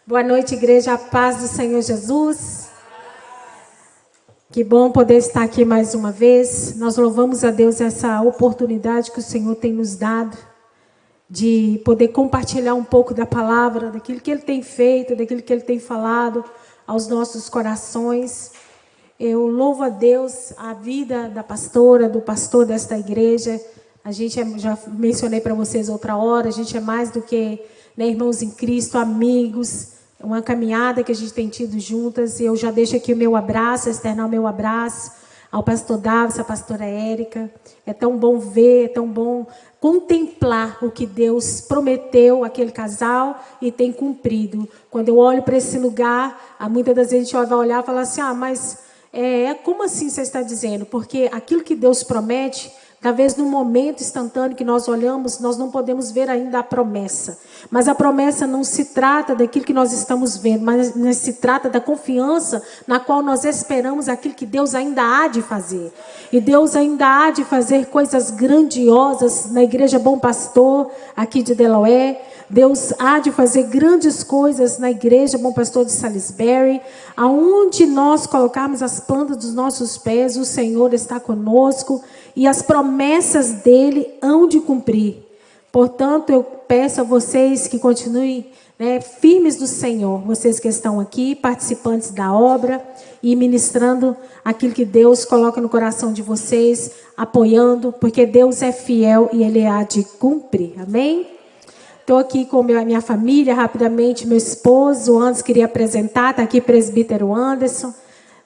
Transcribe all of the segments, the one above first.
Boa noite, igreja, a paz do Senhor Jesus. Que bom poder estar aqui mais uma vez. Nós louvamos a Deus essa oportunidade que o Senhor tem nos dado de poder compartilhar um pouco da palavra, daquilo que Ele tem feito, daquilo que Ele tem falado aos nossos corações. Eu louvo a Deus a vida da pastora, do pastor desta igreja. A gente, já mencionei para vocês outra hora, a gente é mais do que, né, irmãos em Cristo, amigos, uma caminhada que a gente tem tido juntas. E eu já deixo aqui o meu abraço, externar o meu abraço ao pastor Davis, à pastora Érica. É tão bom ver, é tão bom contemplar o que Deus prometeu àquele casal e tem cumprido. Quando eu olho para esse lugar, muitas das vezes a gente vai olhar e falar assim, mas como assim você está dizendo? Porque aquilo que Deus promete, talvez no momento instantâneo que nós olhamos, nós não podemos ver ainda a promessa. Mas a promessa não se trata daquilo que nós estamos vendo, mas se trata da confiança na qual nós esperamos aquilo que Deus ainda há de fazer. E Deus ainda há de fazer coisas grandiosas na Igreja Bom Pastor, aqui de Delaware. Deus há de fazer grandes coisas na Igreja Bom Pastor de Salisbury. Aonde nós colocarmos as plantas dos nossos pés, o Senhor está conosco. E as promessas dele hão de cumprir. Portanto, eu peço a vocês que continuem, né, firmes do Senhor. Vocês que estão aqui, participantes da obra e ministrando aquilo que Deus coloca no coração de vocês, apoiando, porque Deus é fiel e Ele há de cumprir. Amém? Estou aqui com a minha família, rapidamente, meu esposo. Antes queria apresentar, está aqui presbítero Anderson,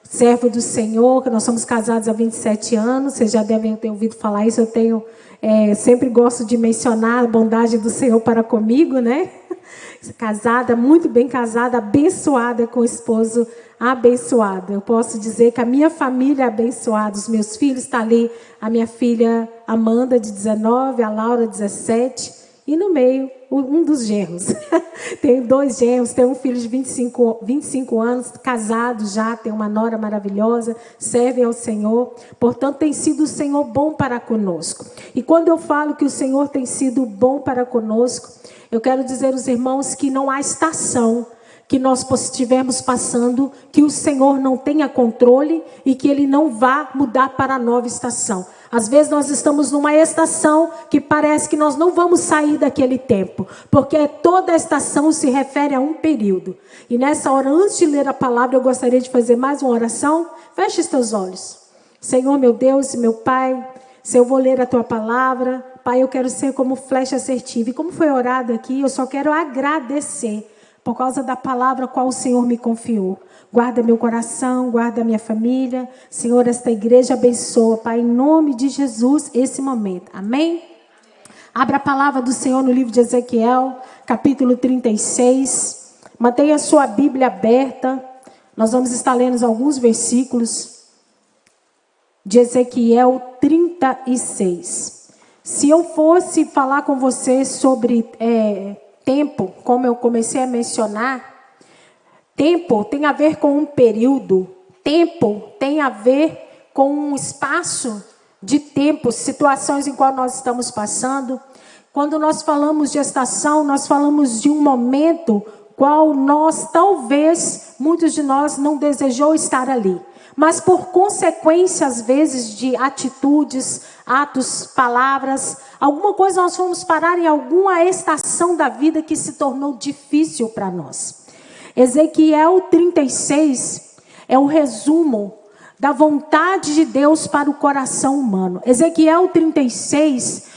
servo do Senhor, que nós somos casados há 27 anos, vocês já devem ter ouvido falar isso. Eu sempre gosto de mencionar a bondade do Senhor para comigo, né? Casada, muito bem casada, abençoada, com o esposo abençoado. Eu posso dizer que a minha família é abençoada, os meus filhos, está ali a minha filha Amanda, de 19, a Laura, 17, e no meio, um dos genros. Tenho 2 genros, tenho um filho de 25 anos, casado já, tem uma nora maravilhosa, serve ao Senhor. Portanto, tem sido o Senhor bom para conosco. E quando eu falo que o Senhor tem sido bom para conosco, eu quero dizer aos irmãos que não há estação que nós estivermos passando, que o Senhor não tenha controle e que Ele não vá mudar para a nova estação. Às vezes nós estamos numa estação que parece que nós não vamos sair daquele tempo, porque toda a estação se refere a um período. E nessa hora, antes de ler a palavra, eu gostaria de fazer mais uma oração. Feche os teus olhos. Senhor, meu Deus e meu Pai, se eu vou ler a tua palavra, Pai, eu quero ser como flecha assertiva. E como foi orado aqui, eu só quero agradecer por causa da palavra qual o Senhor me confiou. Guarda meu coração, guarda minha família. Senhor, esta igreja abençoa, Pai, em nome de Jesus, esse momento. Amém? Abra a palavra do Senhor no livro de Ezequiel, capítulo 36. Mantenha a sua Bíblia aberta. Nós vamos estar lendo alguns versículos de Ezequiel 36. Se eu fosse falar com você sobre tempo, como eu comecei a mencionar, tempo tem a ver com um período, tempo tem a ver com um espaço de tempo, situações em qual nós estamos passando. Quando nós falamos de estação, nós falamos de um momento qual nós, talvez, muitos de nós não desejou estar ali. Mas por consequência, às vezes, de atitudes, atos, palavras, alguma coisa nós fomos parar em alguma estação da vida que se tornou difícil para nós. Ezequiel 36 é um resumo da vontade de Deus para o coração humano. Ezequiel 36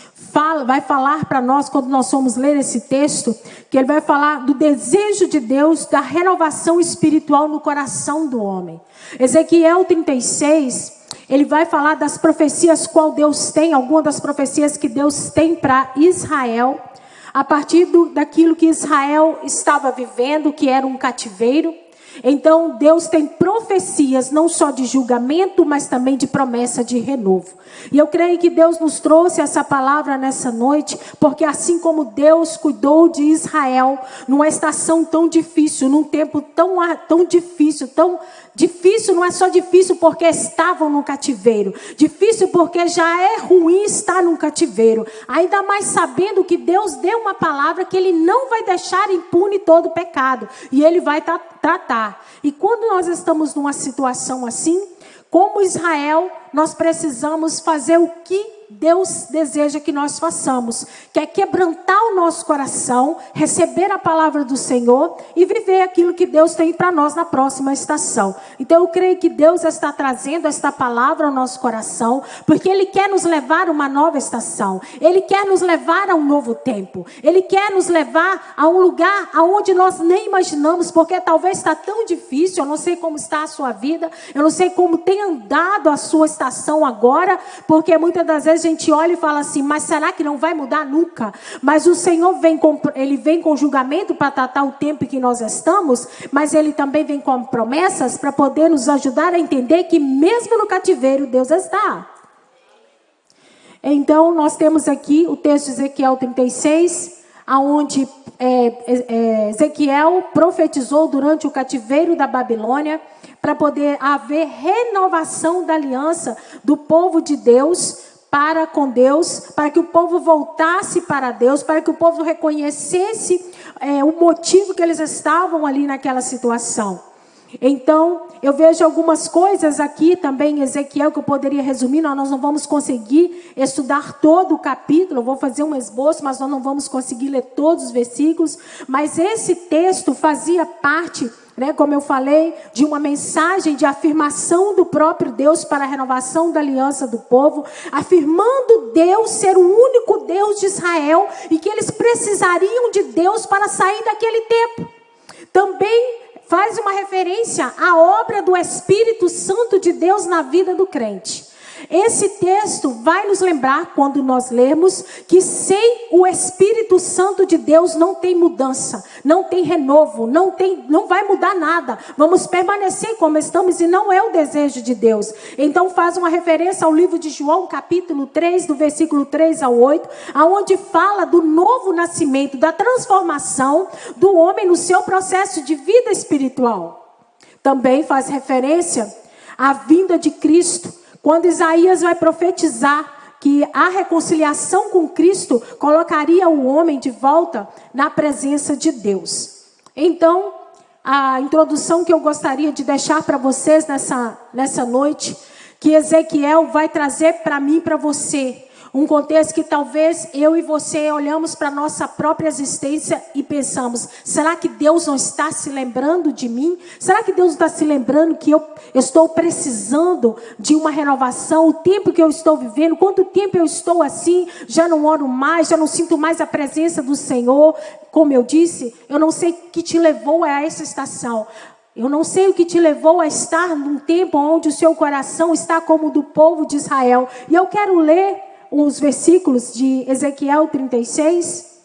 vai falar para nós, quando nós formos ler esse texto, que ele vai falar do desejo de Deus, da renovação espiritual no coração do homem. Ezequiel 36, ele vai falar das profecias qual Deus tem, algumas das profecias que Deus tem para Israel, a partir daquilo que Israel estava vivendo, que era um cativeiro. Então, Deus tem profecias, não só de julgamento, mas também de promessa de renovo. E eu creio que Deus nos trouxe essa palavra nessa noite, porque assim como Deus cuidou de Israel, numa estação tão difícil, num tempo tão difícil, não é só difícil porque estavam no cativeiro. Difícil porque já é ruim estar no cativeiro. Ainda mais sabendo que Deus deu uma palavra que Ele não vai deixar impune todo pecado. E Ele vai tratar. E quando nós estamos numa situação assim, como Israel, nós precisamos fazer o que Deus deseja que nós façamos, que é quebrantar o nosso coração, receber a palavra do Senhor e viver aquilo que Deus tem para nós na próxima estação. Então eu creio que Deus está trazendo esta palavra ao nosso coração, porque Ele quer nos levar a uma nova estação, Ele quer nos levar a um novo tempo, Ele quer nos levar a um lugar aonde nós nem imaginamos, porque talvez está tão difícil. Eu não sei como está a sua vida, eu não sei como tem andado a sua estação agora, porque muitas das vezes a gente olha e fala assim, mas será que não vai mudar nunca? Mas o Senhor vem com julgamento para tratar o tempo que nós estamos, mas Ele também vem com promessas para poder nos ajudar a entender que mesmo no cativeiro Deus está. Então nós temos aqui o texto de Ezequiel 36, aonde Ezequiel profetizou durante o cativeiro da Babilônia, para poder haver renovação da aliança do povo de Deus para com Deus, para que o povo voltasse para Deus, para que o povo reconhecesse o motivo que eles estavam ali naquela situação. Então, eu vejo algumas coisas aqui também em Ezequiel que eu poderia resumir. Nós não vamos conseguir estudar todo o capítulo, eu vou fazer um esboço, mas nós não vamos conseguir ler todos os versículos. Mas esse texto fazia parte, como eu falei, de uma mensagem de afirmação do próprio Deus para a renovação da aliança do povo, afirmando Deus ser o único Deus de Israel e que eles precisariam de Deus para sair daquele tempo. Também faz uma referência à obra do Espírito Santo de Deus na vida do crente. Esse texto vai nos lembrar, quando nós lermos, que sem o Espírito Santo de Deus não tem mudança, não tem renovo, não vai mudar nada. Vamos permanecer como estamos e não é o desejo de Deus. Então faz uma referência ao livro de João, capítulo 3, do versículo 3 ao 8, aonde fala do novo nascimento, da transformação do homem no seu processo de vida espiritual. Também faz referência à vinda de Cristo, quando Isaías vai profetizar que a reconciliação com Cristo colocaria o homem de volta na presença de Deus. Então, a introdução que eu gostaria de deixar para vocês nessa noite, que Ezequiel vai trazer para mim e para você, um contexto que talvez eu e você olhamos para a nossa própria existência e pensamos, será que Deus não está se lembrando de mim? Será que Deus está se lembrando que eu estou precisando de uma renovação? O tempo que eu estou vivendo, quanto tempo eu estou assim, já não oro mais, já não sinto mais a presença do Senhor. Como eu disse, eu não sei o que te levou a essa estação. Eu não sei o que te levou a estar num tempo onde o seu coração está como o do povo de Israel. E eu quero ler os versículos de Ezequiel 36.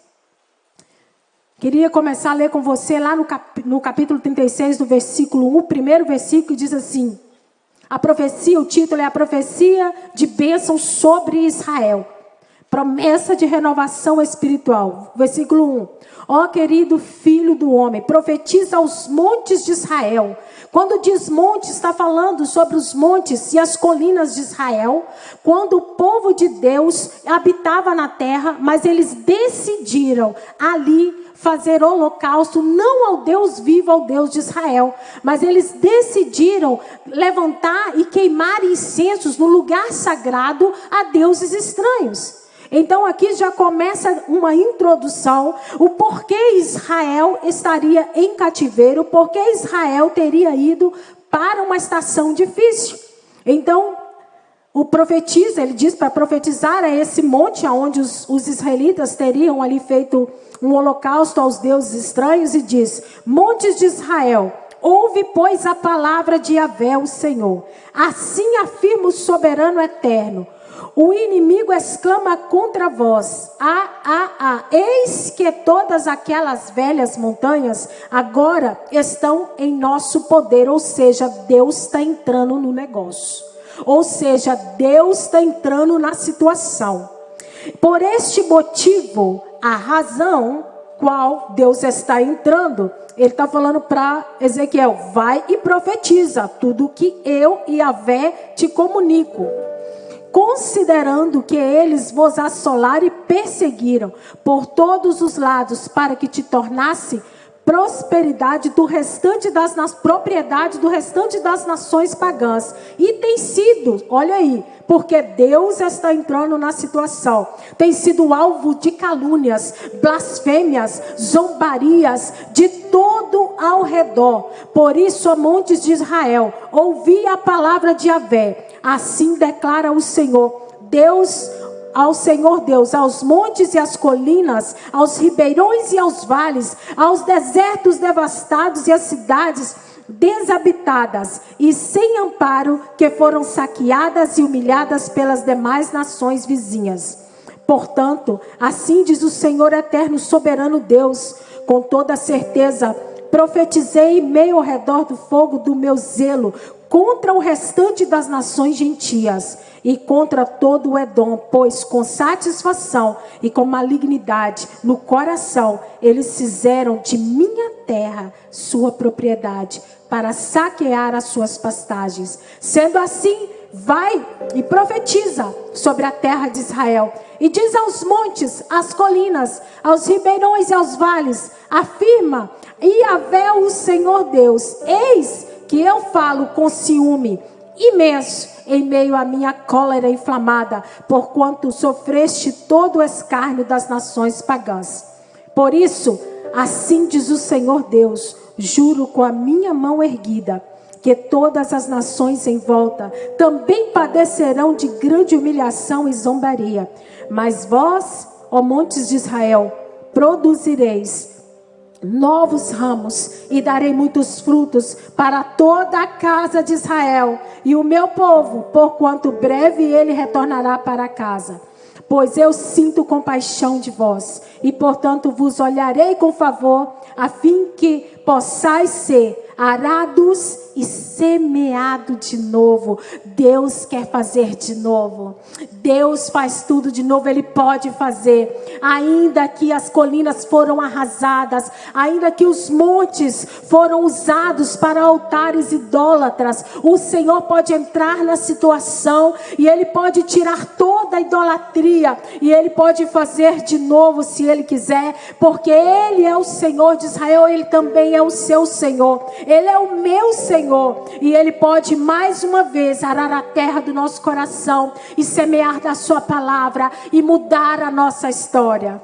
Queria começar a ler com você lá no capítulo 36, do versículo 1, o primeiro versículo, diz assim: a profecia, o título é a profecia de bênção sobre Israel. Promessa de renovação espiritual. Versículo 1. Ó querido filho do homem, profetiza aos montes de Israel. Quando diz monte, está falando sobre os montes e as colinas de Israel. Quando o povo de Deus habitava na terra, mas eles decidiram ali fazer holocausto, não ao Deus vivo, ao Deus de Israel. Mas eles decidiram levantar e queimar incensos no lugar sagrado a deuses estranhos. Então aqui já começa uma introdução, o porquê Israel estaria em cativeiro, porquê Israel teria ido para uma estação difícil. Então o profetiza, ele diz para profetizar a esse monte onde os israelitas teriam ali feito um holocausto aos deuses estranhos, e diz: montes de Israel, ouve, pois, a palavra de Yahvé, o Senhor. Assim afirma o soberano eterno: O inimigo exclama contra vós: eis que todas aquelas velhas montanhas agora estão em nosso poder. Ou seja, Deus está entrando no negócio. Ou seja, Deus está entrando na situação. Por este motivo, a razão qual Deus está entrando, ele está falando para Ezequiel: vai e profetiza tudo que eu, Yahvé, te comunico. Considerando que eles vos assolaram e perseguiram por todos os lados, para que te tornasse prosperidade do restante propriedade do restante das nações pagãs. E tem sido, olha aí, porque Deus está entrando na situação, tem sido alvo de calúnias, blasfêmias, zombarias de todo ao redor. Por isso, ó montes de Israel, ouvi a palavra de Yahvé. Assim declara o Senhor Deus, ao Senhor Deus, aos montes e às colinas, aos ribeirões e aos vales, aos desertos devastados e às cidades desabitadas e sem amparo, que foram saqueadas e humilhadas pelas demais nações vizinhas. Portanto, assim diz o Senhor eterno, soberano Deus, com toda certeza profetizei meio ao redor do fogo do meu zelo contra o restante das nações gentias e contra todo o Edom, pois com satisfação e com malignidade no coração eles fizeram de minha terra sua propriedade, para saquear as suas pastagens. Sendo assim, vai e profetiza sobre a terra de Israel, e diz aos montes, às colinas, aos ribeirões e aos vales: afirma Yahvé, o Senhor Deus, eis que eu falo com ciúme imenso em meio à minha cólera inflamada, porquanto sofreste todo o escárnio das nações pagãs. Por isso, assim diz o Senhor Deus, juro com a minha mão erguida, que todas as nações em volta também padecerão de grande humilhação e zombaria. Mas vós, ó montes de Israel, produzireis novos ramos e darei muitos frutos para toda a casa de Israel e o meu povo, porquanto breve ele retornará para casa. Pois eu sinto compaixão de vós e portanto vos olharei com favor, a fim que possais ser arados e semeado de novo. Deus quer fazer de novo. Deus faz tudo de novo, Ele pode fazer. Ainda que as colinas foram arrasadas, ainda que os montes foram usados para altares idólatras, o Senhor pode entrar na situação e Ele pode tirar toda a idolatria e Ele pode fazer de novo se Ele quiser, porque Ele é o Senhor de Israel, Ele também é o seu Senhor. Ele é o meu Senhor e Ele pode mais uma vez arar a terra do nosso coração e semear da sua palavra e mudar a nossa história.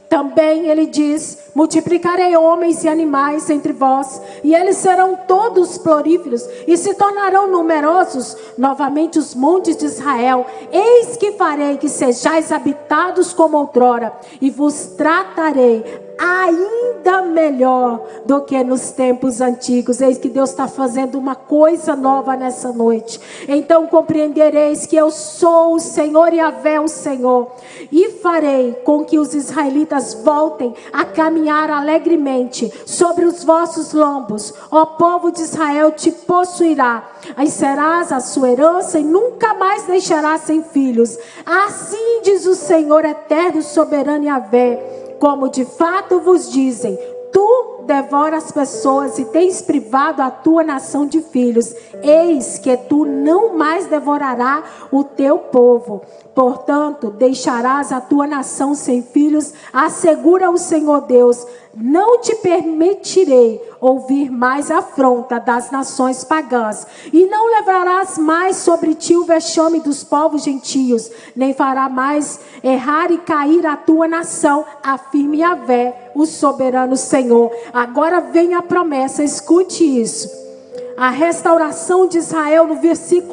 Também Ele diz: multiplicarei homens e animais entre vós, e eles serão todos floríferos e se tornarão numerosos. Novamente os montes de Israel, eis que farei que sejais habitados como outrora, e vos tratarei ainda melhor do que nos tempos antigos. Eis que Deus está fazendo uma coisa nova nessa noite. Então compreendereis que eu sou o Senhor Yahvé, o Senhor, e farei com que os israelitas voltem a caminhar alegremente sobre os vossos lombos. Ó povo de Israel, te possuirá, aí serás a sua herança e nunca mais deixarás sem filhos. Assim diz o Senhor eterno, soberano Yahvé. Como de fato vos dizem, tu devoras pessoas e tens privado a tua nação de filhos. Eis que tu não mais devorarás o teu povo. Portanto, deixarás a tua nação sem filhos, assegura o Senhor Deus. Não te permitirei ouvir mais afronta das nações pagãs, e não levarás mais sobre ti o vexame dos povos gentios, nem fará mais errar e cair a tua nação, afirme Yahvé, o soberano Senhor. Agora vem a promessa, escute isso. a restauração de Israel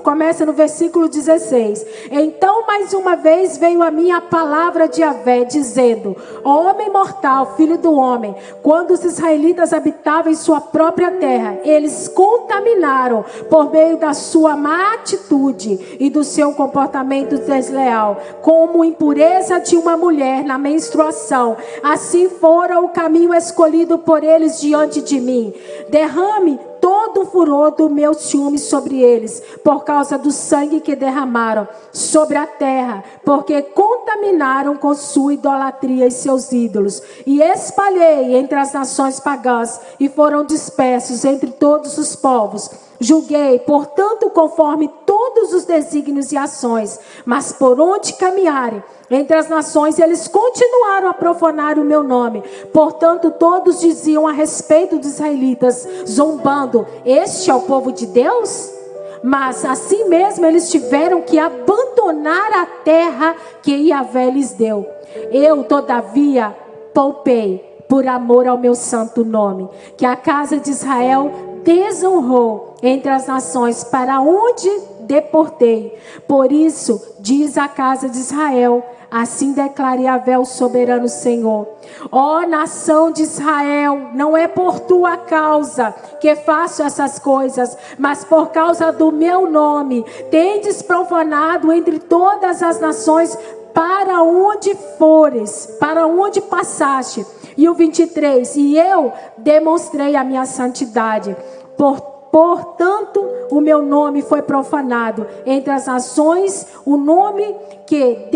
começa no versículo 16. Então mais uma vez veio a minha palavra de Yahvé, dizendo: homem mortal, filho do homem, quando os israelitas habitavam em sua própria terra, eles contaminaram por meio da sua má atitude e do seu comportamento desleal, como impureza de uma mulher na menstruação. Assim fora o caminho escolhido por eles diante de mim. Derrame todo o furor do meu ciúme sobre eles, por causa do sangue que derramaram sobre a terra, porque contaminaram com sua idolatria e seus ídolos. E espalhei entre as nações pagãs, e foram dispersos entre todos os povos. Julguei, portanto, conforme todos os desígnios e ações, mas por onde caminharem entre as nações, eles continuaram a profanar o meu nome. Portanto, todos diziam a respeito dos israelitas, zombando: este é o povo de Deus? Mas assim mesmo eles tiveram que abandonar a terra que Yahvé lhes deu. Eu, todavia, poupei por amor ao meu santo nome, que a casa de Israel desonrou entre as nações para onde deportei. Por isso, diz a casa de Israel: assim declara Yahvé, o soberano Senhor: ó nação de Israel, não é por tua causa que faço essas coisas, mas por causa do meu nome tendes profanado entre todas as nações para onde fores, para onde passaste. E o 23, e eu demonstrei a minha santidade, portanto o meu nome foi profanado entre as nações, o nome que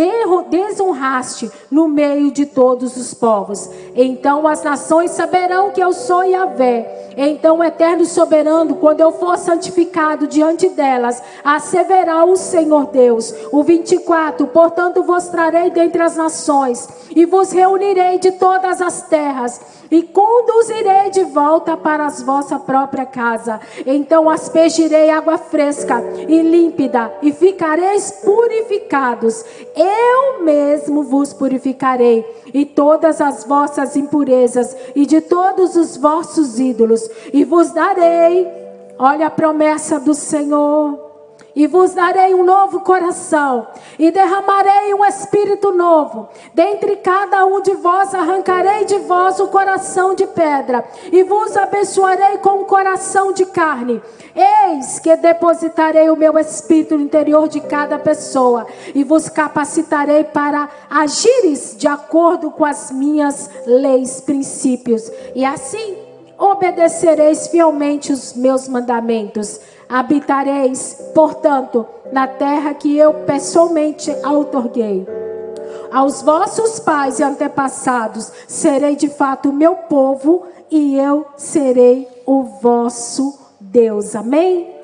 desonraste no meio de todos os povos. Então as nações saberão que eu sou Yahvé. Então o eterno soberano, quando eu for santificado diante delas, asseverá o Senhor Deus. O 24, portanto vos trarei dentre as nações, e vos reunirei de todas as terras, e conduzirei de volta para a vossa própria casa. Então aspergirei água fresca e límpida, e ficareis purificados. Eu mesmo vos purificarei, e todas as vossas impurezas, e de todos os vossos ídolos, e vos darei, olha a promessa do Senhor, e vos darei um novo coração, e derramarei um espírito novo. Dentre cada um de vós arrancarei de vós o coração de pedra, e vos abençoarei com um coração de carne. Eis que depositarei o meu espírito no interior de cada pessoa, e vos capacitarei para agires de acordo com as minhas leis, princípios, e assim obedecereis fielmente os meus mandamentos. Habitareis, portanto, na terra que eu pessoalmente outorguei aos vossos pais e antepassados. Serei de fato o meu povo, e eu serei o vosso Deus. Amém?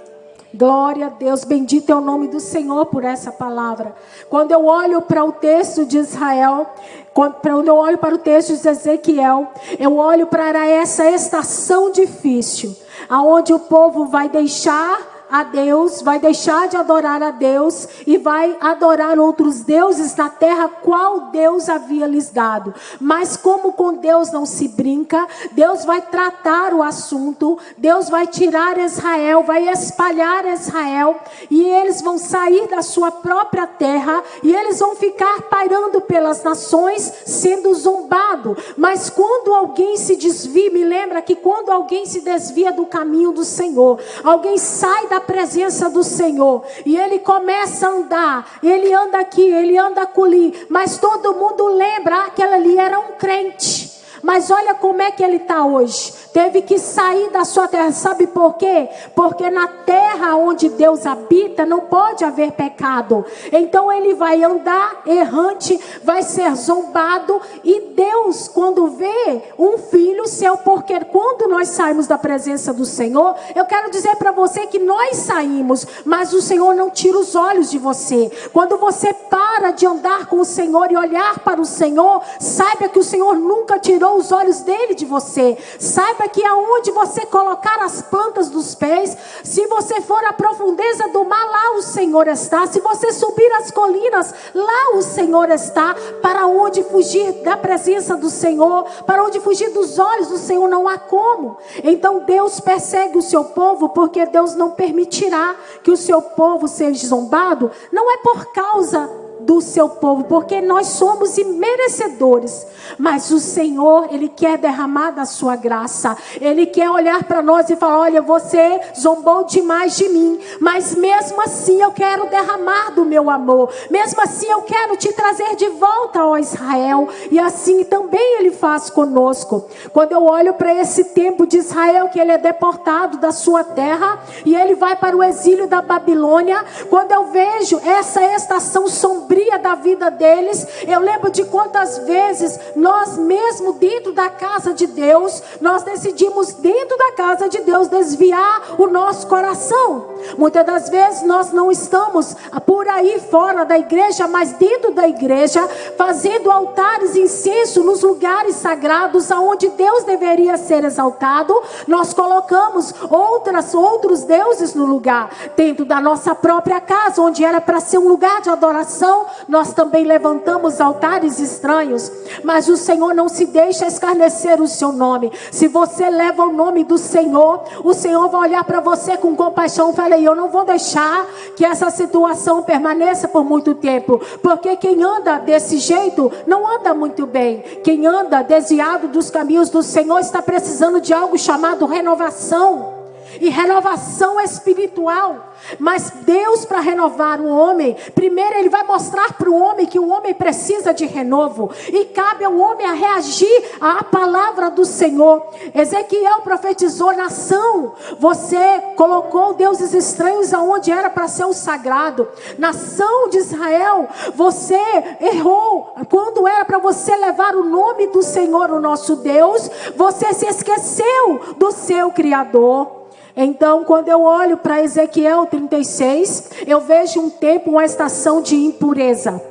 Glória a Deus, bendito é o nome do Senhor por essa palavra. Quando eu olho para o texto de Israel, quando eu olho para o texto de Ezequiel, eu olho para essa estação difícil, aonde o povo vai deixar a Deus, vai deixar de adorar a Deus e vai adorar outros deuses na terra qual Deus havia lhes dado. Mas como com Deus não se brinca, Deus vai tratar o assunto, Deus vai tirar Israel, vai espalhar Israel, e eles vão sair da sua própria terra, e eles vão ficar pairando pelas nações, sendo zombado. Mas quando alguém se desvia, me lembra que quando alguém se desvia do caminho do Senhor, alguém sai da presença do Senhor, e ele começa a andar, ele anda aqui, ele anda acolhi, mas todo mundo lembra, aquele ali era um crente. Mas olha como é que ele está hoje. Teve que sair da sua terra. Sabe por quê? Porque na terra onde Deus habita não pode haver pecado. Então ele vai andar errante, vai ser zombado. E Deus, quando vê um filho seu, porque quando nós saímos da presença do Senhor, eu quero dizer para você que nós saímos, mas o Senhor não tira os olhos de você. Quando você para de andar com o Senhor e olhar para o Senhor, saiba que o Senhor nunca tirou tirou os olhos dele de você. Saiba que aonde você colocar as plantas dos pés, se você for à profundeza do mar, lá o Senhor está. Se você subir as colinas, lá o Senhor está. Para onde fugir da presença do Senhor, para onde fugir dos olhos do Senhor, não há como. Então Deus persegue o seu povo, porque Deus não permitirá que o seu povo seja zombado. Não é por causa do seu povo, porque nós somos imerecedores, mas o Senhor, Ele quer derramar da sua graça. Ele quer olhar para nós e falar: olha, você zombou demais de mim, mas mesmo assim eu quero derramar do meu amor, mesmo assim eu quero te trazer de volta, ó Israel. E assim também Ele faz conosco. Quando eu olho para esse tempo de Israel, que ele é deportado da sua terra e ele vai para o exílio da Babilônia, quando eu vejo essa estação sombria da vida deles, eu lembro de quantas vezes nós mesmo dentro da casa de Deus, nós decidimos dentro da casa de Deus desviar o nosso coração. Muitas das vezes nós não estamos por aí fora da igreja, mas dentro da igreja, fazendo altares e incenso nos lugares sagrados aonde Deus deveria ser exaltado. Nós colocamos outros deuses no lugar, dentro da nossa própria casa, onde era para ser um lugar de adoração. Nós também levantamos altares estranhos, mas o Senhor não se deixa escarnecer o seu nome. Se você leva o nome do Senhor, o Senhor vai olhar para você com compaixão e falar: eu não vou deixar que essa situação permaneça por muito tempo, porque quem anda desse jeito não anda muito bem. Quem anda desviado dos caminhos do Senhor está precisando de algo chamado renovação. E renovação espiritual. Mas Deus, para renovar o homem, primeiro Ele vai mostrar para o homem que o homem precisa de renovo, e cabe ao homem a reagir à palavra do Senhor. Ezequiel profetizou: nação, você colocou deuses estranhos aonde era para ser o sagrado. Nação de Israel, você errou quando era para você levar o nome do Senhor, o nosso Deus. Você se esqueceu do seu Criador. Então, quando eu olho para Ezequiel 36, eu vejo um tempo, uma estação de impureza.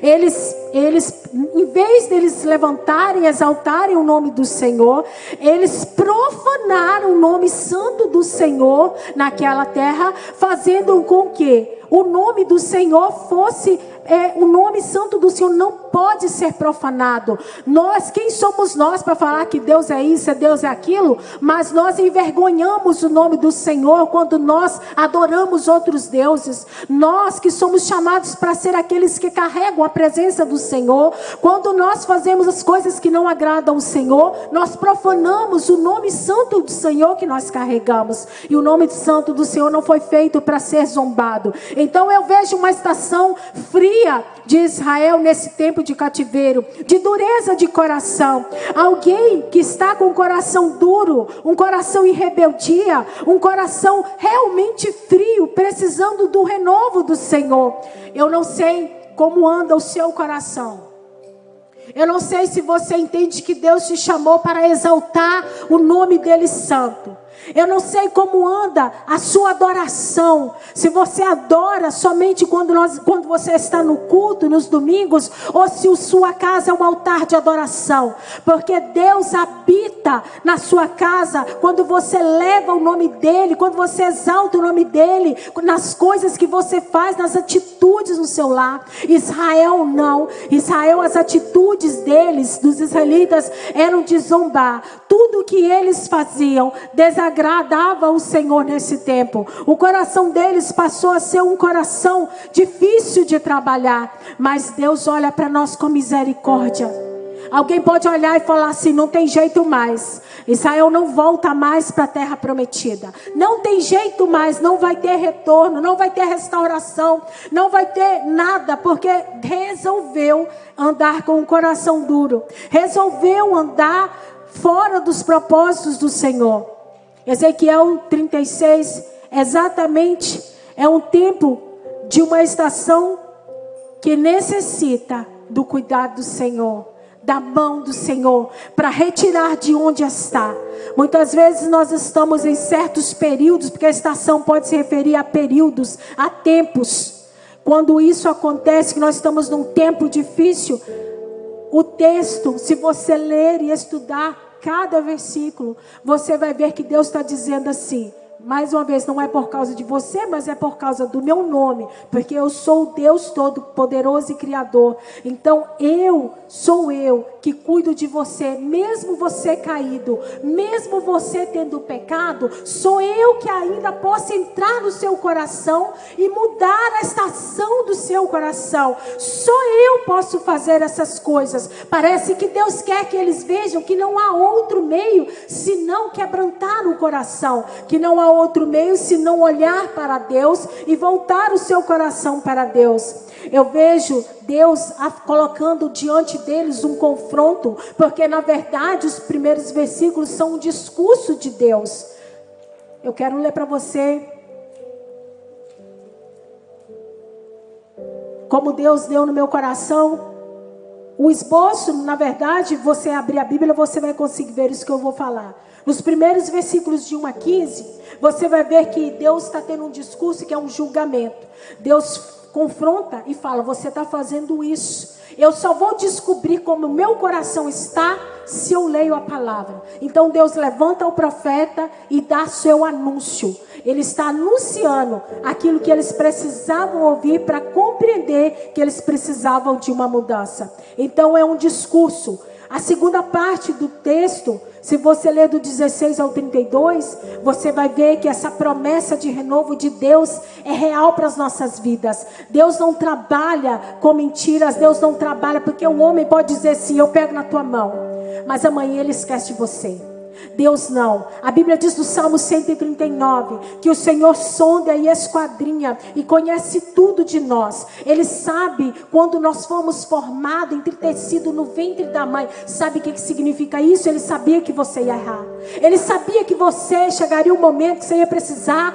Eles, em vez deles levantarem, exaltarem o nome do Senhor, eles profanaram o nome santo do Senhor naquela terra, fazendo com que o nome do Senhor fosse... o nome santo do Senhor não pode ser profanado. Nós, quem somos nós para falar que Deus é isso, Deus é aquilo? Mas nós envergonhamos o nome do Senhor quando nós adoramos outros deuses. Nós que somos chamados para ser aqueles que carregam a presença do Senhor, quando nós fazemos as coisas que não agradam ao Senhor, nós profanamos o nome santo do Senhor que nós carregamos. E o nome santo do Senhor não foi feito para ser zombado. Então eu vejo uma estação fria de Israel nesse tempo de cativeiro, de dureza de coração. Alguém que está com um coração duro, um coração em rebeldia, um coração realmente frio, precisando do renovo do Senhor. Eu não sei como anda o seu coração. Eu não sei se você entende que Deus te chamou para exaltar o nome dele santo. Eu não sei como anda a sua adoração. Se você adora somente quando você está no culto, nos domingos, ou se a sua casa é um altar de adoração. Porque Deus habita na sua casa quando você leva o nome dele, quando você exalta o nome dele, nas coisas que você faz, nas atitudes no seu lar. Israel não. Israel, as atitudes deles, dos israelitas, eram de zombar. Tudo que eles faziam desagradava o Senhor nesse tempo. O coração deles passou a ser um coração difícil de trabalhar. Mas Deus olha para nós com misericórdia. Alguém pode olhar e falar assim: não tem jeito mais. Israel não volta mais para a terra prometida. Não tem jeito mais, não vai ter retorno, não vai ter restauração, não vai ter nada, porque resolveu andar com um coração duro. Resolveu andar fora dos propósitos do Senhor. Ezequiel 36 exatamente é um tempo de uma estação que necessita do cuidado do Senhor, da mão do Senhor, para retirar de onde está. Muitas vezes nós estamos em certos períodos, porque a estação pode se referir a períodos, a tempos. Quando isso acontece, que nós estamos num tempo difícil, o texto, se você ler e estudar cada versículo, você vai ver que Deus está dizendo assim. Mais uma vez, não é por causa de você, mas é por causa do meu nome. Porque eu sou o Deus Todo-Poderoso e Criador. Então, sou eu que cuido de você. Mesmo você caído, mesmo você tendo pecado, sou eu que ainda posso entrar no seu coração e mudar a estação do seu coração. Só eu posso fazer essas coisas. Parece que Deus quer que eles vejam que não há outro meio senão quebrantar o coração. Que não há outro meio senão olhar para Deus e voltar o seu coração para Deus. Eu vejo Deus colocando diante deles um confronto, porque na verdade os primeiros versículos são um discurso de Deus. Eu quero ler para você como Deus deu no meu coração o esboço. Na verdade, você abrir a Bíblia, você vai conseguir ver isso que eu vou falar. Nos primeiros versículos de 1 a 15, você vai ver que Deus está tendo um discurso que é um julgamento. Deus confronta e fala: você está fazendo isso. Eu só vou descobrir como o meu coração está se eu leio a palavra. Então Deus levanta o profeta e dá seu anúncio. Ele está anunciando aquilo que eles precisavam ouvir para compreender que eles precisavam de uma mudança. Então é um discurso. A segunda parte do texto, se você ler do 16 ao 32, você vai ver que essa promessa de renovo de Deus é real para as nossas vidas. Deus não trabalha com mentiras, Deus não trabalha, porque o homem pode dizer assim: eu pego na tua mão, mas amanhã ele esquece de você. Deus não. A Bíblia diz no Salmo 139 que o Senhor sonda e esquadrinha e conhece tudo de nós. Ele sabe quando nós fomos formados, entristecidos no ventre da mãe. Sabe o que significa isso? Ele sabia que você ia errar. Ele sabia que você chegaria um momento que você ia precisar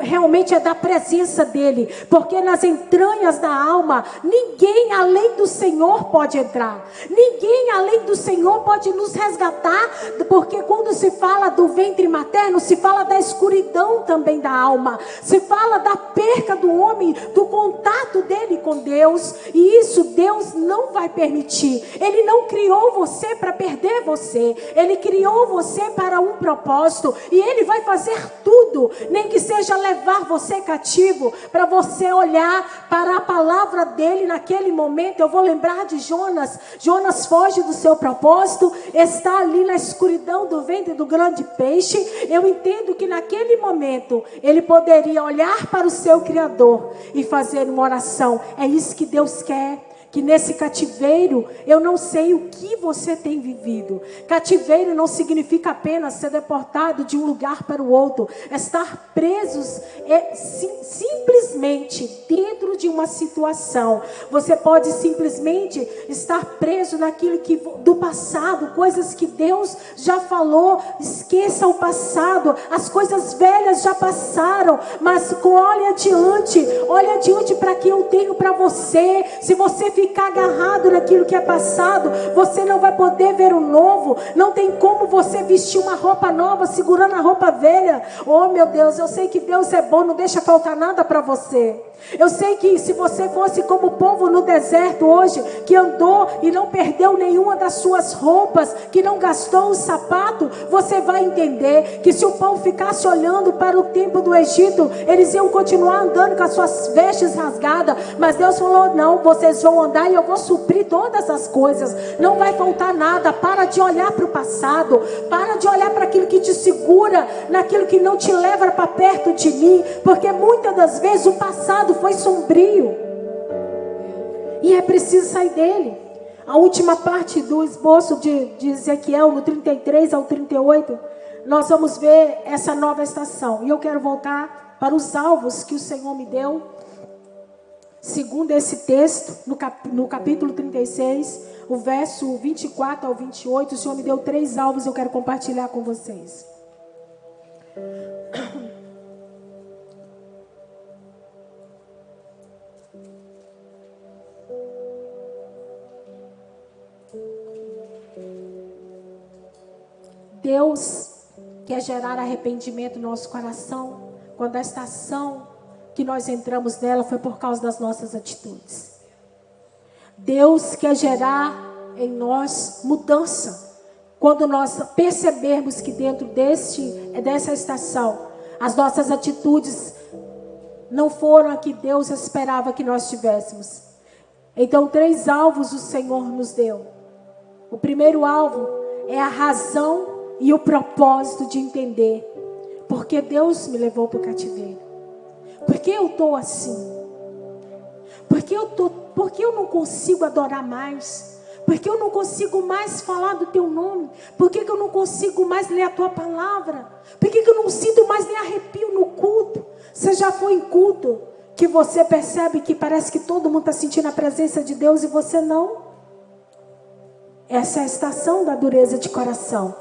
realmente da presença dele. Porque nas entranhas da alma, ninguém além do Senhor pode entrar. Ninguém além do Senhor pode nos resgatar. Porque quando se fala do ventre materno, se fala da escuridão também da alma. Se fala da perca do homem, do contato dele com Deus. E isso Deus não vai permitir. Ele não criou você para perder você. Ele criou você para um propósito. E Ele vai fazer tudo, nem que seja levar você cativo, para você olhar para a palavra dele naquele momento. Eu vou lembrar de Jonas. Jonas foge do seu propósito, está ali na escuridão do ventre do grande peixe. Eu entendo que naquele momento ele poderia olhar para o seu Criador e fazer uma oração. É isso que Deus quer. Que nesse cativeiro, eu não sei o que você tem vivido. Cativeiro não significa apenas ser deportado de um lugar para o outro. Estar presos é simplesmente dentro de uma situação. Você pode simplesmente estar preso naquilo do passado, coisas que Deus já falou. Esqueça o passado, as coisas velhas já passaram, mas olhe adiante para que eu tenho para você. Se você ficar agarrado naquilo que é passado, você não vai poder ver o novo. Não tem como você vestir uma roupa nova segurando a roupa velha. Oh meu Deus, eu sei que Deus é bom, não deixa faltar nada para você. Eu sei que se você fosse como o povo no deserto hoje, que andou e não perdeu nenhuma das suas roupas, que não gastou um sapato, você vai entender que se o povo ficasse olhando para o tempo do Egito, eles iam continuar andando com as suas vestes rasgadas. Mas Deus falou: não, vocês vão andar e eu vou suprir todas as coisas, não vai faltar nada. Para de olhar para o passado, para de olhar para aquilo que te segura, naquilo que não te leva para perto de mim, porque muitas das vezes o passado foi sombrio e é preciso sair dele. A última parte do esboço de Ezequiel, no 33 ao 38, nós vamos ver essa nova estação. E eu quero voltar para os alvos que o Senhor me deu, segundo esse texto, no capítulo 36, o verso 24 ao 28. O Senhor me deu 3 alvos, eu quero compartilhar com vocês. Deus quer gerar arrependimento no nosso coração quando a estação que nós entramos nela foi por causa das nossas atitudes. Deus quer gerar em nós mudança. Quando nós percebermos que dentro dessa estação, as nossas atitudes não foram a que Deus esperava que nós tivéssemos. Então 3 alvos o Senhor nos deu. O primeiro alvo é a razão e o propósito de entender. Porque Deus me levou para o cativeiro. Por que eu estou assim? Por que eu não consigo adorar mais? Por que eu não consigo mais falar do teu nome? Por que eu não consigo mais ler a tua palavra? Por que eu não sinto mais nem arrepio no culto? Você já foi em culto que você percebe que parece que todo mundo está sentindo a presença de Deus e você não? Essa é a estação da dureza de coração.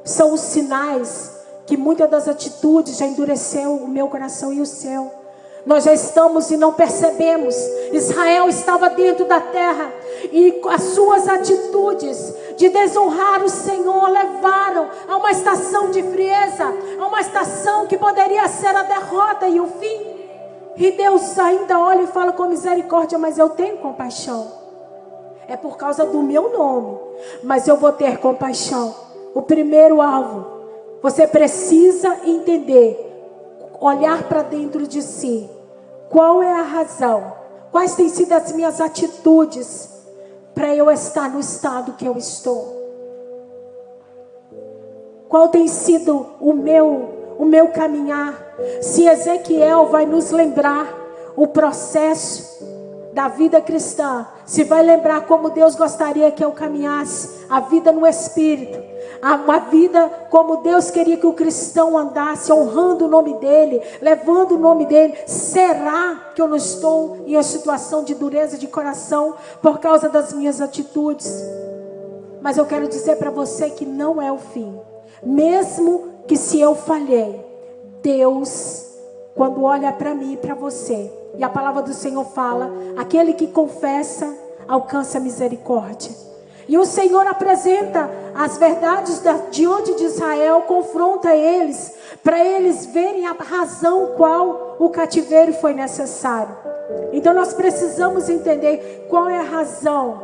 São os sinais que muitas das atitudes já endureceu o meu coração e o seu. Nós já estamos e não percebemos. Israel estava dentro da terra e as suas atitudes de desonrar o Senhor levaram a uma estação de frieza, a uma estação que poderia ser a derrota e o fim. E Deus ainda olha e fala com misericórdia, mas eu tenho compaixão. É por causa do meu nome, mas eu vou ter compaixão. O primeiro alvo, você precisa entender, olhar para dentro de si. Qual é a razão? Quais têm sido as minhas atitudes para eu estar no estado que eu estou? Qual tem sido o meu caminhar? Se Ezequiel vai nos lembrar o processo da vida cristã, se vai lembrar como Deus gostaria que eu caminhasse, a vida no Espírito, uma vida como Deus queria que o cristão andasse, honrando o nome dEle, levando o nome dEle. Será que eu não estou em uma situação de dureza de coração por causa das minhas atitudes? Mas eu quero dizer para você que não é o fim. Mesmo que se eu falhei, Deus, quando olha para mim e para você, e a palavra do Senhor fala, aquele que confessa alcança misericórdia. E o Senhor apresenta as verdades diante de Israel, confronta eles, para eles verem a razão qual o cativeiro foi necessário. Então nós precisamos entender qual é a razão.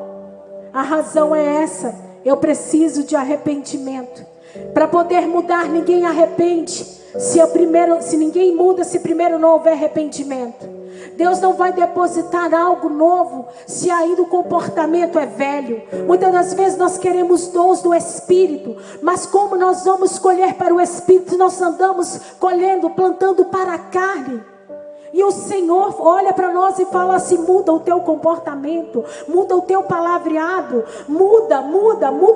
A razão é essa: eu preciso de arrependimento. Para poder mudar, ninguém arrepende se ninguém muda, se primeiro não houver arrependimento. Deus não vai depositar algo novo se ainda o comportamento é velho. Muitas das vezes nós queremos dons do Espírito, mas como nós vamos colher para o Espírito, nós andamos colhendo, plantando para a carne. E o Senhor olha para nós e fala assim: muda o teu comportamento, muda o teu palavreado, muda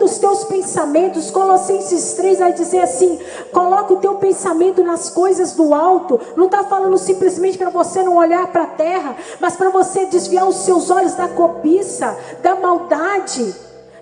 os teus pensamentos. Colossenses 3 vai dizer assim: coloca o teu pensamento nas coisas do alto. Não está falando simplesmente para você não olhar para a terra, mas para você desviar os seus olhos da cobiça, da maldade,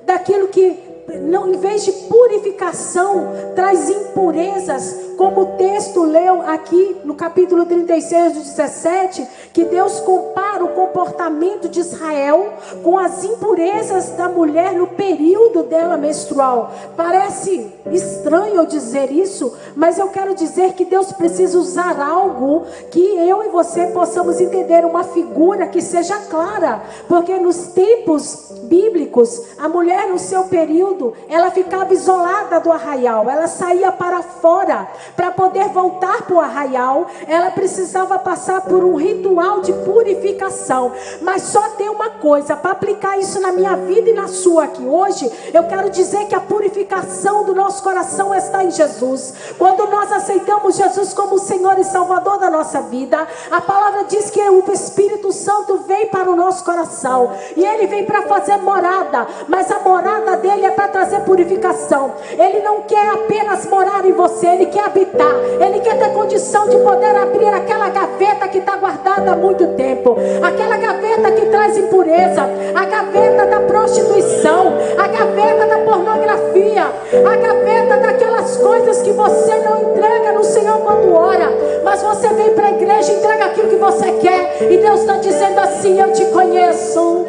daquilo que não, em vez de purificação, traz impurezas. Como o texto leu aqui no capítulo 36 do 17, que Deus compara o comportamento de Israel com as impurezas da mulher no período dela menstrual. Parece estranho eu dizer isso, mas eu quero dizer que Deus precisa usar algo que eu e você possamos entender, uma figura que seja clara, porque nos tempos bíblicos, a mulher no seu período, ela ficava isolada do arraial, ela saía para fora. Para poder voltar para o arraial, ela precisava passar por um ritual de purificação. Mas só tem uma coisa, para aplicar isso na minha vida e na sua aqui hoje, eu quero dizer que a purificação do nosso coração está em Jesus. Quando nós aceitamos Jesus como o Senhor e Salvador da nossa vida, a palavra diz que o Espírito Santo vem para o nosso coração, e Ele vem para fazer morada, mas a morada dele é para trazer purificação. Ele não quer apenas morar em você, Ele quer habitar. Ele quer ter condição de poder abrir aquela gaveta que está guardada há muito tempo, aquela gaveta que traz impureza, a gaveta da prostituição, a gaveta da pornografia, a gaveta daquelas coisas que você não entrega no Senhor quando ora, mas você vem para a igreja e entrega aquilo que você quer, e Deus está dizendo assim: eu te conheço.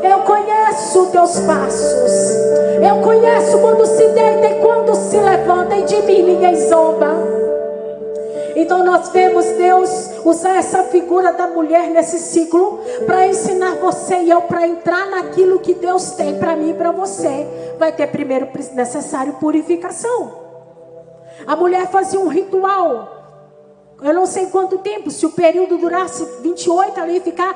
Eu conheço os teus passos. Eu conheço quando se deita e quando se levanta, e de mim ninguém zomba. Então nós vemos Deus usar essa figura da mulher nesse ciclo para ensinar você e eu para entrar naquilo que Deus tem para mim e para você. Vai ter primeiro necessário purificação. A mulher fazia um ritual. Eu não sei quanto tempo, se o período durasse 28 ali, ficar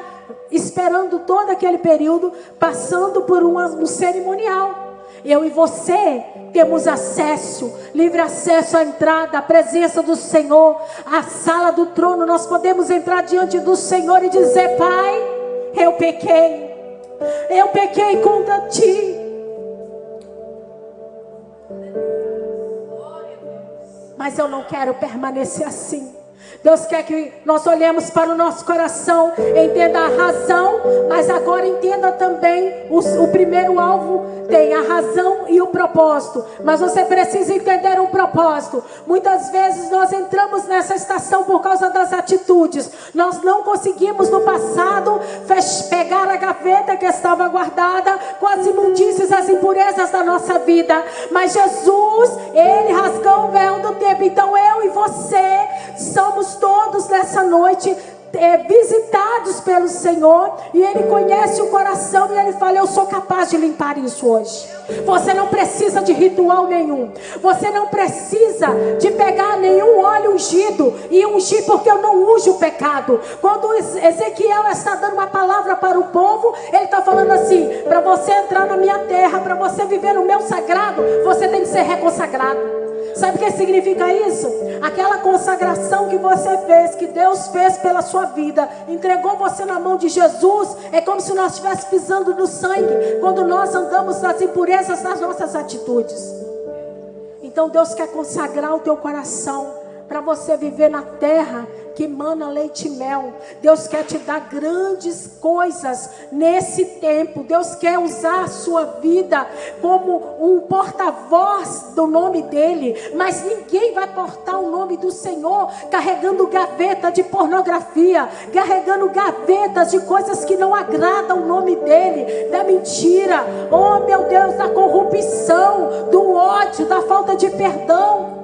esperando todo aquele período, passando por um cerimonial. Eu e você temos acesso, livre acesso à entrada, à presença do Senhor, à sala do trono. Nós podemos entrar diante do Senhor e dizer: Pai, eu pequei contra ti. Mas eu não quero permanecer assim. Deus quer que nós olhemos para o nosso coração, entenda a razão, mas agora entenda também o primeiro alvo tem a razão e o propósito. Mas você precisa entender um propósito. Muitas vezes nós entramos nessa estação por causa das atitudes. Nós não conseguimos no passado pegar a gaveta que estava guardada com as imundícies, as impurezas da nossa vida. Mas Jesus, Ele rasgou o véu do tempo. Então eu e você somos todos nessa noite visitados pelo Senhor, e Ele conhece o coração e Ele fala: eu sou capaz de limpar isso hoje. Você não precisa de ritual nenhum, você não precisa de pegar nenhum óleo ungido e ungir, porque eu não unjo o pecado. Quando Ezequiel está dando uma palavra para o povo, ele está falando assim: para você entrar na minha terra, para você viver no meu sagrado, você tem que ser reconsagrado. Sabe o que significa isso? Aquela consagração que você fez, que Deus fez pela sua vida, entregou você na mão de Jesus. É como se nós estivéssemos pisando no sangue quando nós andamos nas impurezas das nossas atitudes. Então Deus quer consagrar o teu coração para você viver na terra que emana leite e mel. Deus quer te dar grandes coisas nesse tempo. Deus quer usar a sua vida como um porta-voz do nome dEle. Mas ninguém vai portar o nome do Senhor carregando gaveta de pornografia, carregando gavetas de coisas que não agradam o nome dEle, da mentira, oh meu Deus, da corrupção, do ódio, da falta de perdão.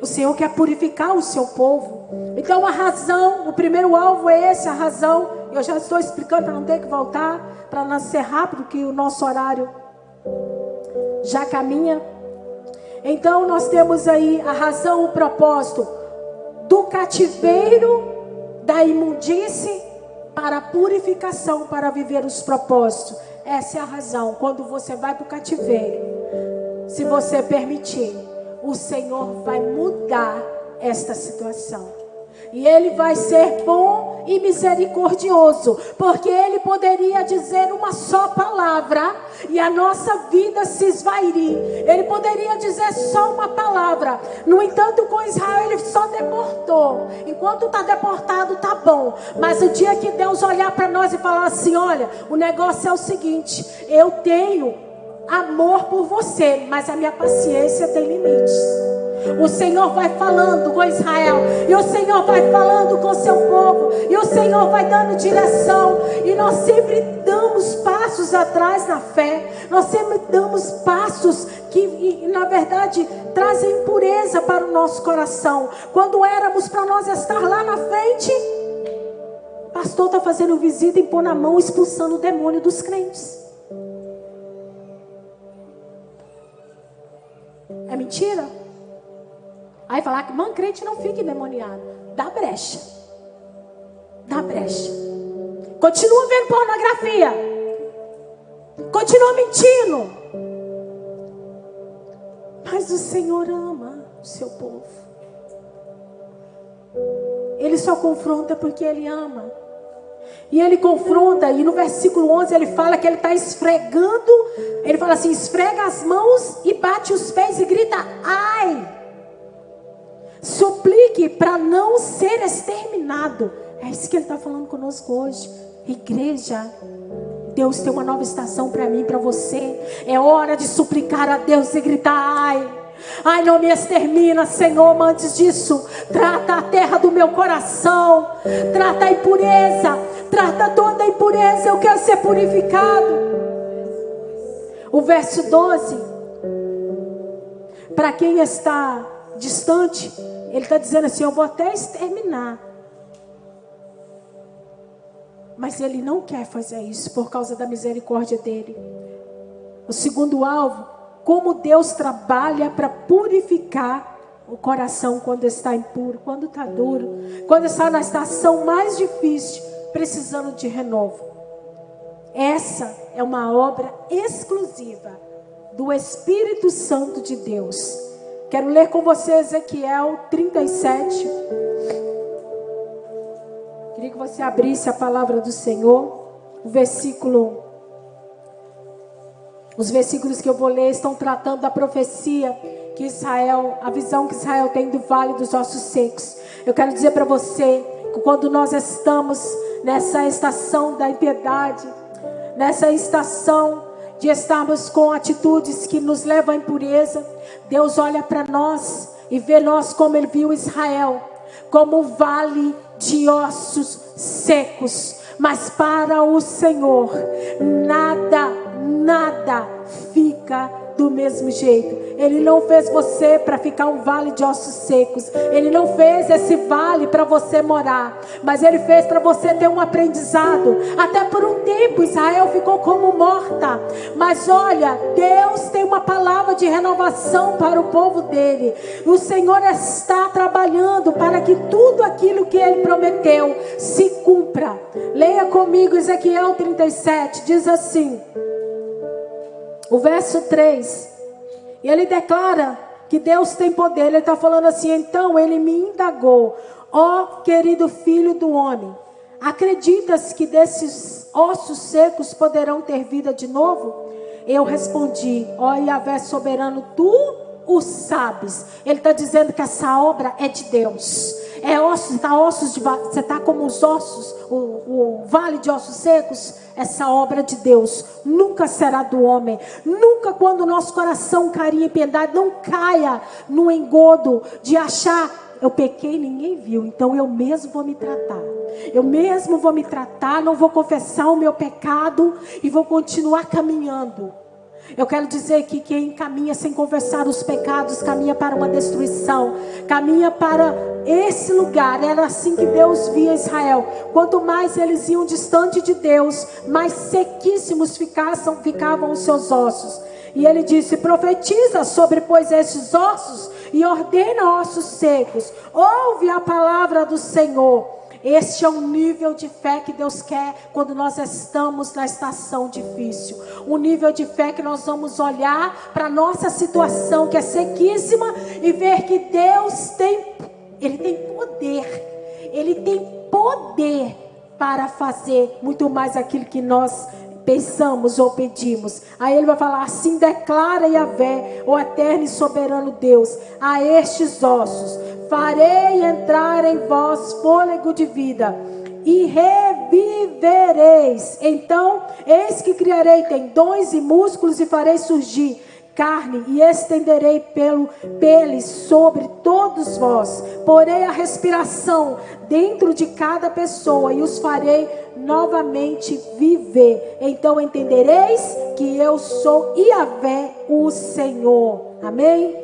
O Senhor quer purificar o seu povo. Então a razão, o primeiro alvo é esse, a razão. Eu já estou explicando para não ter que voltar, para não ser rápido, que o nosso horário já caminha. Então nós temos aí a razão, o propósito do cativeiro, da imundície para a purificação, para viver os propósitos. Essa é a razão. Quando você vai para o cativeiro, se você permitir, o Senhor vai mudar esta situação. E Ele vai ser bom e misericordioso. Porque Ele poderia dizer uma só palavra e a nossa vida se esvairia. Ele poderia dizer só uma palavra. No entanto, com Israel Ele só deportou. Enquanto está deportado, está bom. Mas o dia que Deus olhar para nós e falar assim: olha, o negócio é o seguinte, eu tenho amor por você, mas a minha paciência tem limites. O Senhor vai falando com Israel, e o Senhor vai falando com seu povo, e o Senhor vai dando direção. E nós sempre damos passos atrás na fé. Nós sempre damos passos que na verdade trazem impureza para o nosso coração. Quando éramos para nós estar lá na frente, o pastor está fazendo visita, impor na mão, expulsando o demônio dos crentes. É mentira? Aí falar que crente não fica endemoniado. Dá brecha. Dá brecha. Continua vendo pornografia. Continua mentindo. Mas o Senhor ama o seu povo. Ele só confronta porque Ele ama. E Ele confronta, e no versículo 11 Ele fala que Ele está esfregando. Ele fala assim: esfrega as mãos e bate os pés e grita: ai! Suplique para não ser exterminado. É isso que Ele está falando conosco hoje. Igreja, Deus tem uma nova estação para mim e para você. É hora de suplicar a Deus e gritar: ai! Ai, não me extermina, Senhor. Antes disso, trata a terra do meu coração. Trata a impureza. Trata toda a impureza. Eu quero ser purificado. O verso 12. Para quem está distante, ele está dizendo assim: eu vou até exterminar Mas Ele não quer fazer isso por causa da misericórdia dEle. O segundo alvo, como Deus trabalha para purificar o coração quando está impuro, quando está duro, quando está na estação mais difícil, precisando de renovo. Essa é uma obra exclusiva do Espírito Santo de Deus. Quero ler com você Ezequiel 37. Queria que você abrisse a palavra do Senhor. Os versículos que eu vou ler estão tratando da profecia que Israel, a visão que Israel tem do vale dos ossos secos. Eu quero dizer para você que quando nós estamos nessa estação da impiedade, nessa estação de estarmos com atitudes que nos levam à impureza, Deus olha para nós e vê nós como Ele viu Israel, como um vale de ossos secos. Mas para o Senhor, nada fica do mesmo jeito. Ele não fez você para ficar um vale de ossos secos. Ele não fez esse vale para você morar, mas Ele fez para você ter um aprendizado. Até por um tempo Israel ficou como morta, mas olha, Deus tem uma palavra de renovação para o povo dele. O Senhor está trabalhando para que tudo aquilo que Ele prometeu se cumpra. Leia comigo Ezequiel 37, diz assim, o verso 3, e ele declara que Deus tem poder. Ele está falando assim: então Ele me indagou, ó querido filho do homem, acreditas que desses ossos secos poderão ter vida de novo? Eu respondi: ó Yahvé soberano, tu o sabes. Ele está dizendo que essa obra é de Deus. É ossos, você está como os ossos, o vale de ossos secos. Essa obra de Deus nunca será do homem. Nunca, quando o nosso coração cair em piedade, não caia no engodo de achar: eu pequei, ninguém viu, então eu mesmo vou me tratar. Eu mesmo vou me tratar, não vou confessar o meu pecado e vou continuar caminhando. Eu quero dizer que quem caminha sem confessar os pecados, caminha para uma destruição, caminha para esse lugar. Era assim que Deus via Israel. Quanto mais eles iam distante de Deus, mais sequíssimos ficavam os seus ossos. E ele disse: profetiza sobre, pois, estes ossos e ordena ossos secos. Ouve a palavra do Senhor. Este é o nível de fé que Deus quer quando nós estamos na estação difícil. Um nível de fé que nós vamos olhar para a nossa situação, que é sequíssima, e ver que Deus tem poder. Ele tem poder para fazer muito mais aquilo que nós pensamos ou pedimos. Aí ele vai falar: assim declara Yahvé, o eterno e soberano Deus, a estes ossos: farei entrar em vós fôlego de vida e revivereis. Então, eis que criarei tendões e músculos e farei surgir carne e estenderei peles sobre todos vós. Porei a respiração dentro de cada pessoa e os farei novamente viver. Então entendereis que eu sou Yahvé, o Senhor. Amém?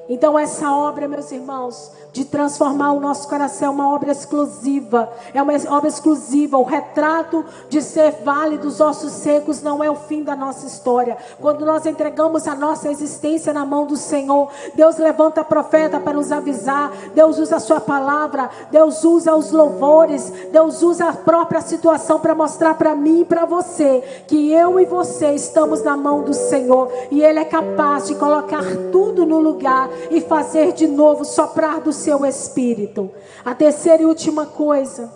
Então essa obra, meus irmãos, de transformar o nosso coração é uma obra exclusiva. É uma obra exclusiva. O retrato de ser vale dos ossos secos não é o fim da nossa história. Quando nós entregamos a nossa existência na mão do Senhor, Deus levanta profeta para nos avisar. Deus usa a sua palavra. Deus usa os louvores. Deus usa a própria situação para mostrar para mim e para você que eu e você estamos na mão do Senhor. E Ele é capaz de colocar tudo no lugar e fazer de novo, soprar do seu espírito. A terceira e última coisa: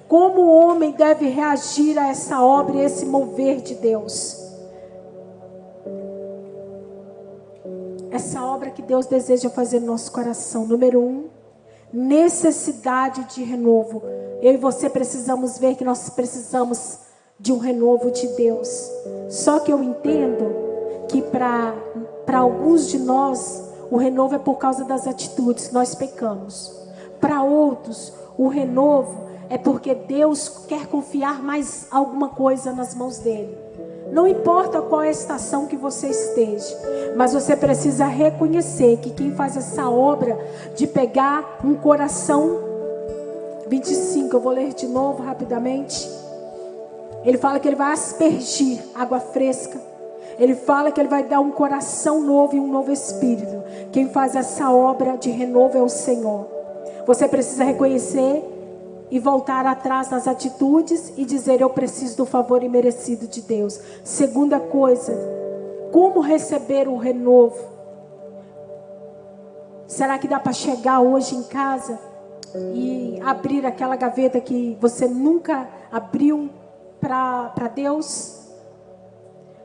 como o homem deve reagir a essa obra e esse mover de Deus. Essa obra que Deus deseja fazer no nosso coração. Número 1, necessidade de renovo. Eu e você precisamos ver que nós precisamos de um renovo de Deus. Só que eu entendo que para alguns de nós o renovo é por causa das atitudes, nós pecamos. Para outros, o renovo é porque Deus quer confiar mais alguma coisa nas mãos dele. Não importa qual é a estação que você esteja, mas você precisa reconhecer que quem faz essa obra de pegar um coração 25, eu vou ler de novo rapidamente. Ele fala que ele vai aspergir água fresca. Ele fala que ele vai dar um coração novo e um novo espírito. Quem faz essa obra de renovo é o Senhor. Você precisa reconhecer e voltar atrás nas atitudes e dizer: eu preciso do favor imerecido de Deus. Segunda coisa, como receber o renovo? Será que dá para chegar hoje em casa e abrir aquela gaveta que você nunca abriu para Deus?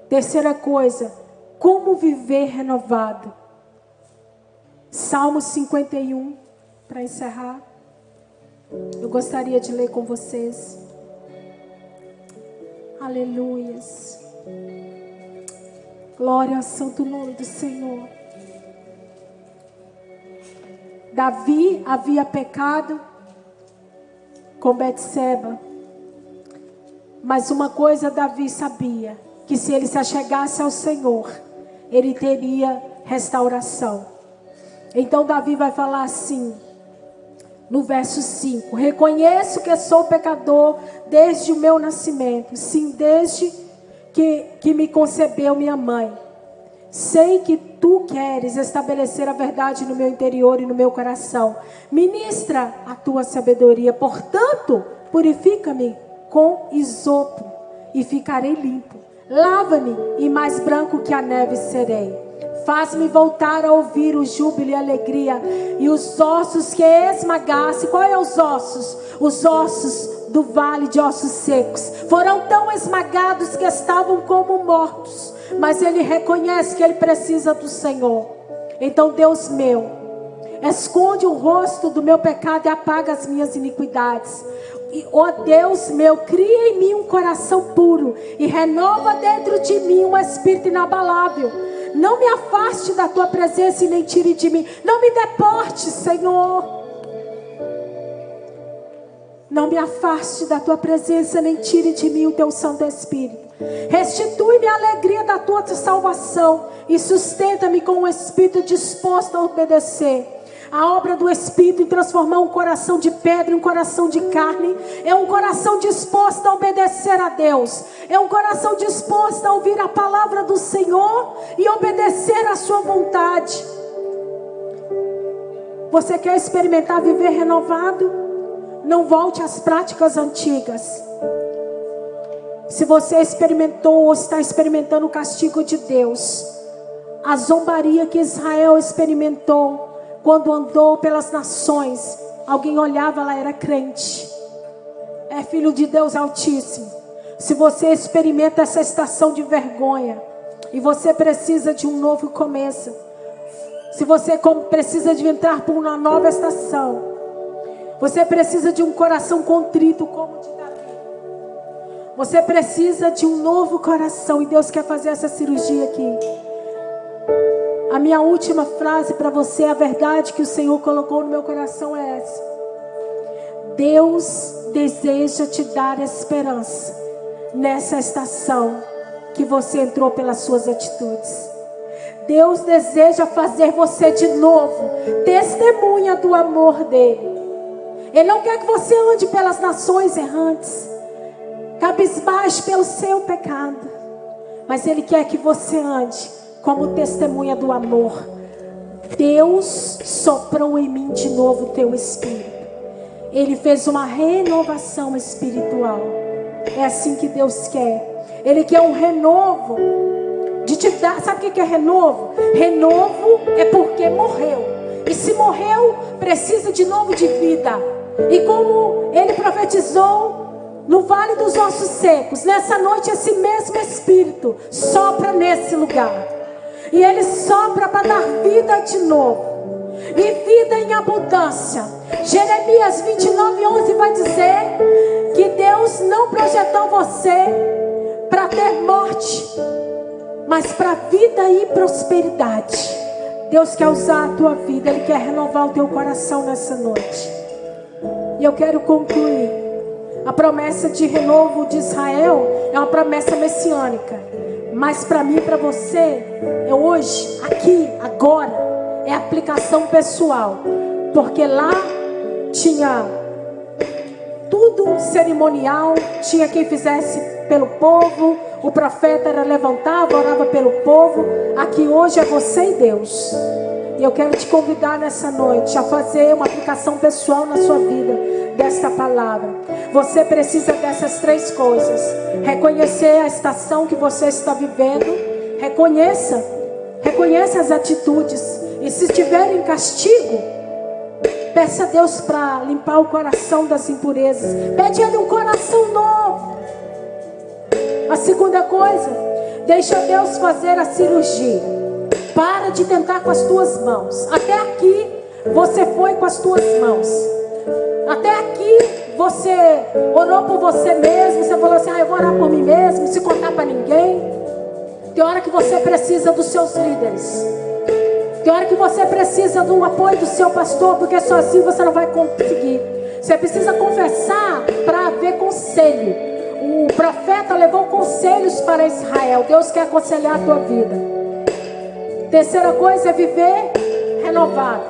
Terceira coisa, como viver renovado? Salmo 51, para encerrar. Eu gostaria de ler com vocês. Aleluias. Glória ao santo nome do Senhor. Davi havia pecado com Betseba. Mas uma coisa Davi sabia, que se ele se achegasse ao Senhor, ele teria restauração. Então Davi vai falar assim, no verso 5: reconheço que sou pecador desde o meu nascimento, sim, desde que me concebeu minha mãe. Sei que tu queres estabelecer a verdade no meu interior e no meu coração. Ministra a tua sabedoria, portanto, purifica-me com isopo e ficarei limpo. Lava-me e mais branco que a neve serei. Faz-me voltar a ouvir o júbilo e a alegria, e os ossos que esmagasse. Qual é os ossos? Os ossos do vale de ossos secos foram tão esmagados que estavam como mortos. Mas ele reconhece que ele precisa do Senhor. Então, Deus meu, esconde o rosto do meu pecado e apaga as minhas iniquidades. E, ó Deus meu, cria em mim um coração puro e renova dentro de mim um espírito inabalável. Não me afaste da tua presença e nem tire de mim. Não me deporte, Senhor. Não me afaste da tua presença, nem tire de mim o teu Santo Espírito. Restitui-me a alegria da tua salvação e sustenta-me com um espírito disposto a obedecer. A obra do Espírito em transformar um coração de pedra em um coração de carne é um coração disposto a obedecer a Deus. É um coração disposto a ouvir a palavra do Senhor e obedecer a sua vontade. Você quer experimentar viver renovado? Não volte às práticas antigas. Se você experimentou ou está experimentando o castigo de Deus, a zombaria que Israel experimentou quando andou pelas nações, alguém olhava, ela era crente, é filho de Deus Altíssimo. Se você experimenta essa estação de vergonha e você precisa de um novo começo, se você precisa de entrar por uma nova estação, você precisa de um coração contrito como o de Davi. Você precisa de um novo coração e Deus quer fazer essa cirurgia aqui. A minha última frase para você, a verdade que o Senhor colocou no meu coração é essa: Deus deseja te dar esperança nessa estação que você entrou pelas suas atitudes. Deus deseja fazer você de novo testemunha do amor dele. Ele não quer que você ande pelas nações errantes, cabisbaixo pelo seu pecado, mas Ele quer que você ande como testemunha do amor. Deus soprou em mim de novo o teu espírito. Ele fez uma renovação espiritual. É assim que Deus quer. Ele quer um renovo de te dar. Sabe o que é renovo? Renovo é porque morreu. E se morreu, precisa de novo de vida. E como ele profetizou no vale dos ossos secos, nessa noite esse mesmo Espírito sopra nesse lugar. E ele sopra para dar vida de novo. E vida em abundância. Jeremias 29:11 vai dizer que Deus não projetou você para ter morte, mas para vida e prosperidade. Deus quer usar a tua vida. Ele quer renovar o teu coração nessa noite. E eu quero concluir. A promessa de renovo de Israel é uma promessa messiânica. Mas para mim e para você, é hoje, aqui, agora, é aplicação pessoal. Porque lá tinha tudo cerimonial, tinha quem fizesse pelo povo, o profeta era levantava, orava pelo povo. Aqui hoje é você e Deus. E eu quero te convidar nessa noite a fazer uma aplicação pessoal na sua vida desta palavra. Você precisa dessas 3 coisas: reconhecer a estação que você está vivendo, reconheça as atitudes, e se estiver em castigo, peça a Deus para limpar o coração das impurezas. Pede a Ele um coração novo. A segunda coisa, deixa Deus fazer a cirurgia. Para de tentar com as tuas mãos. Até aqui você foi com as tuas mãos. Até aqui você orou por você mesmo. Você falou assim: eu vou orar por mim mesmo, se contar para ninguém. Tem hora que você precisa dos seus líderes. Tem hora que você precisa do apoio do seu pastor, porque sozinho você não vai conseguir. Você precisa confessar para haver conselho. O profeta levou conselhos para Israel. Deus quer aconselhar a tua vida. Terceira coisa é viver renovado.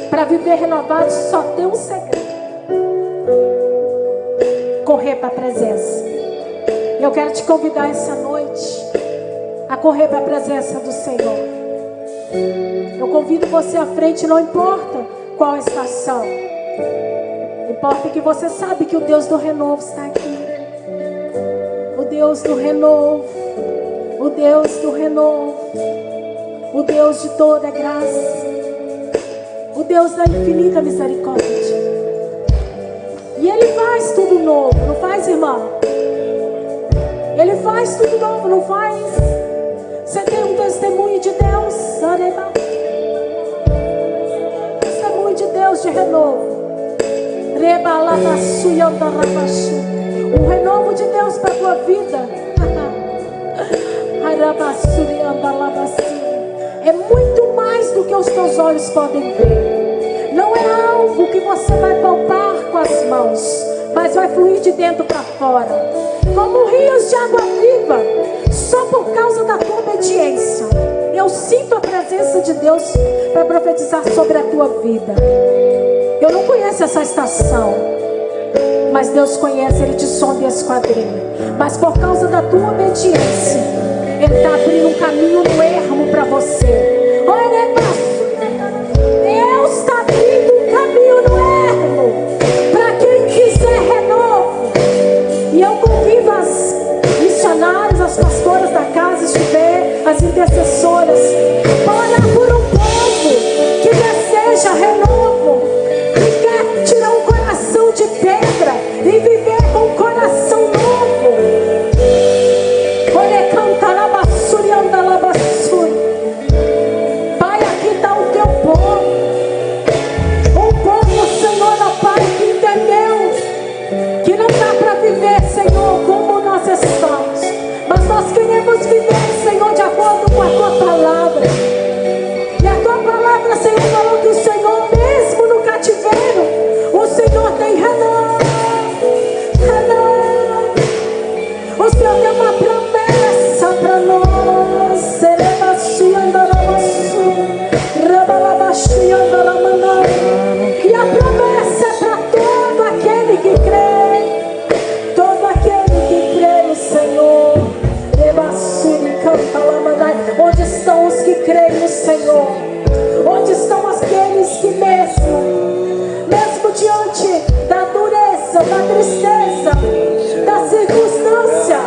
Para viver renovado só tem um segredo: correr para a presença. Eu quero te convidar essa noite a correr para a presença do Senhor. Eu convido você à frente, não importa qual a estação. Importa que você sabe que o Deus do renovo está aqui. O Deus do renovo. O Deus do renovo. O Deus de toda graça. O Deus da infinita misericórdia. E Ele faz tudo novo, não faz, irmão? Ele faz tudo novo, não faz? Você tem um testemunho de Deus. Testemunho de Deus de renovo. Um renovo de Deus para a tua vida. É muito mais do que os teus olhos podem ver. Não é algo que você vai palpar com as mãos, mas vai fluir de dentro para fora, como rios de água viva, só por causa da tua obediência. Eu sinto a presença de Deus para profetizar sobre a tua vida. Eu não conheço essa estação, mas Deus conhece, Ele te sonda e esquadrinha. Mas por causa da tua obediência, Ele está abrindo um caminho no ermo para você. Olha, Deus está abrindo um caminho no ermo para quem quiser renovo. E eu convido as missionárias, as pastoras da casa, as intercessoras, para orar por um povo que deseja renovo, que quer tirar um coração de pedra e viver com um coração novo. Pai, aqui está o teu povo. Um povo, Senhor, ó Pai, que entendeu que não dá para viver, Senhor, como nós estamos, mas nós queremos viver, Senhor, de acordo com a tua palavra. E a tua palavra, Senhor, falou que o Senhor, mesmo no cativeiro, o Senhor tem renovo. O Senhor tem uma promessa para nós. E a promessa é para todo aquele que crê. Todo aquele que crê no Senhor. Onde estão os que creem no Senhor? Onde estão aqueles que mesmo diante da dureza, da tristeza, da circunstância,